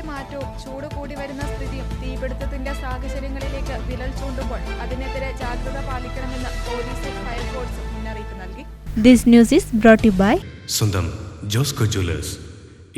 കാലാവസ്ഥയിലെ മാറ്റവും ചൂട് കൂടി വരുന്ന സ്ഥിതിയും തീപിടുത്തത്തിന്റെ സാഹചര്യങ്ങളിലേക്ക് വിരൽ ചൂണ്ടുമ്പോൾ അതിനെതിരെ ജാഗ്രത പാലിക്കണമെന്ന് പോലീസും ഫയർഫോഴ്സും മുന്നറിയിപ്പ് നൽകി. This news is brought to you by സ്വന്തം ജോസ്കോ ജ്വല്ലേഴ്സ്.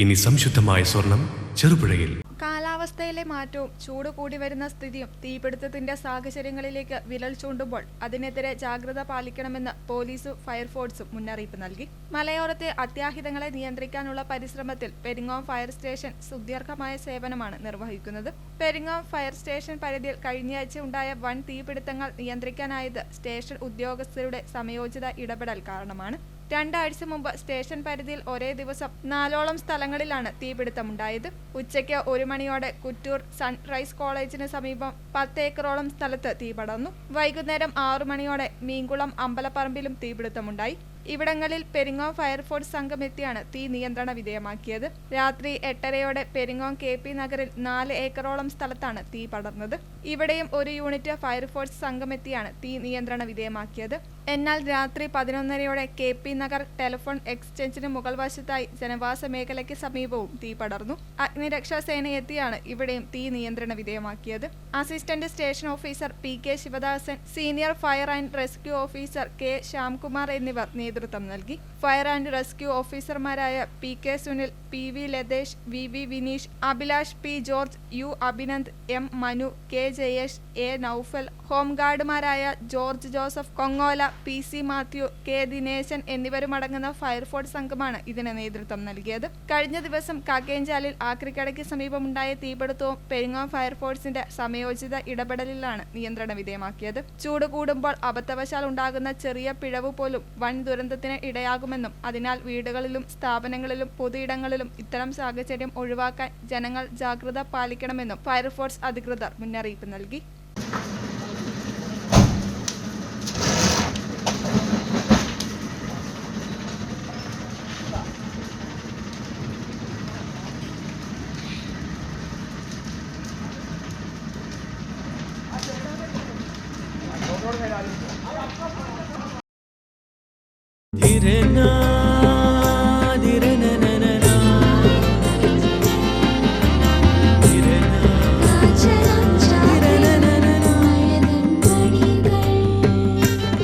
ഇനി സംശുദ്ധമായ സ്വർണം ചെറുപുഴയിൽ. കാലാവസ്ഥയിലെ മാറ്റവും ചൂട് കൂടി വരുന്ന സ്ഥിതിയും തീപിടുത്തത്തിന്റെ സാഹചര്യങ്ങളിലേക്ക് വിരൽ ചൂണ്ടുമ്പോൾ അതിനെതിരെ ജാഗ്രത പാലിക്കണമെന്ന് പോലീസും ഫയർഫോഴ്സും മുന്നറിയിപ്പ് നൽകി. മലയോരത്തെ അത്യാഹിതങ്ങളെ നിയന്ത്രിക്കാനുള്ള പരിശ്രമത്തിൽ പെരിങ്ങോം ഫയർ സ്റ്റേഷൻ സുദീർഘമായ സേവനമാണ് നിർവഹിക്കുന്നത്. പെരിങ്ങോം ഫയർ സ്റ്റേഷൻ പരിധിയിൽ കഴിഞ്ഞയാഴ്ച ഉണ്ടായ വൻ തീപിടുത്തങ്ങൾ നിയന്ത്രിക്കാനായത് സ്റ്റേഷൻ ഉദ്യോഗസ്ഥരുടെ സമയോചിത ഇടപെടൽ കാരണമാണ്. 2 ആഴ്ച മുമ്പ് സ്റ്റേഷൻ പരിധിയിൽ ഒരേ ദിവസം 4ഓളം സ്ഥലങ്ങളിലാണ് തീപിടുത്തമുണ്ടായത്. ഉച്ചയ്ക്ക് 1 മണിയോടെ കുറ്റൂർ സൺറൈസ് കോളേജിന് സമീപം 10 ഏക്കറോളം സ്ഥലത്ത് തീ പടർന്നു. വൈകുന്നേരം 6 മണിയോടെ മീൻകുളം അമ്പലപ്പറമ്പിലും തീപിടുത്തമുണ്ടായി. ഇവിടങ്ങളിൽ പെരിങ്ങോം ഫയർഫോഴ്സ് സംഘം എത്തിയാണ് തീ നിയന്ത്രണ വിധേയമാക്കിയത്. രാത്രി 8:30യോടെ പെരിങ്ങോം KP നഗറിൽ 4 ഏക്കറോളം സ്ഥലത്താണ് തീ പടർന്നത്. ഇവിടെയും 1 യൂണിറ്റ് ഫയർഫോഴ്സ് സംഘം എത്തിയാണ് തീ നിയന്ത്രണ വിധേയമാക്കിയത്. എന്നാൽ രാത്രി 11:30യോടെ KP നഗർ ടെലിഫോൺ എക്സ്ചേഞ്ചിന് മുകൾ വശത്തായി ജനവാസ മേഖലയ്ക്ക് സമീപവും തീ പടർന്നു. അഗ്നിരക്ഷാ സേന എത്തിയാണ് ഇവിടെയും തീ നിയന്ത്രണ വിധേയമാക്കിയത്. Assistant station officer PK Sivadasan, senior fire and rescue officer K Shyamkumar എന്നിവർ നേതൃത്വം നൽകി. ഫയർ ആൻഡ് റെസ്ക്യൂ ഓഫീസർമാരായ PK Sunil, PV Lathesh, VV Vineesh, Abhilash P George, U Abhinand, M Manu, K Jayesh, A Noufal, ഹോംഗാർഡുമാരായ ജോർജ് ജോസഫ് കൊങ്ങോല, PC മാത്യു, K ദിനേശൻ എന്നിവരുമടങ്ങുന്ന ഫയർഫോഴ്സ് സംഘമാണ് ഇതിന് നേതൃത്വം നൽകിയത്. കഴിഞ്ഞ ദിവസം കാക്കേഞ്ചാലിൽ ആക്രിക്കടയ്ക്ക് സമീപമുണ്ടായ തീപിടുത്തവും പെരിങ്ങോം ഫയർഫോഴ്സിന്റെ സമയോചിത ഇടപെടലിലാണ് നിയന്ത്രണ വിധേയമാക്കിയത്. ചൂട് കൂടുമ്പോൾ അബദ്ധവശാൽ ഉണ്ടാകുന്ന ചെറിയ പിഴവ് പോലും വൻ ദുരന്തത്തിന് ഇടയാകുമെന്നും അതിനാൽ വീടുകളിലും സ്ഥാപനങ്ങളിലും പൊതുയിടങ്ങളിലും ഇത്തരം സാഹചര്യം ഒഴിവാക്കാൻ ജനങ്ങൾ ജാഗ്രത പാലിക്കണമെന്നും ഫയർഫോഴ്സ് അധികൃതർ മുന്നറിയിപ്പ് നൽകി.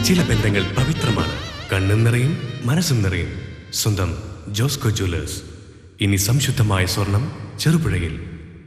ചില ബന്ധങ്ങൾ പവിത്രമാണ്. കണ്ണും നിറയും മനസ്സും നിറയും. സ്വന്തം ജോസ്കോ ജ്വല്ലേഴ്സ്. ഇനി സംശുദ്ധമായ സ്വർണം ചെറുപുഴയിൽ.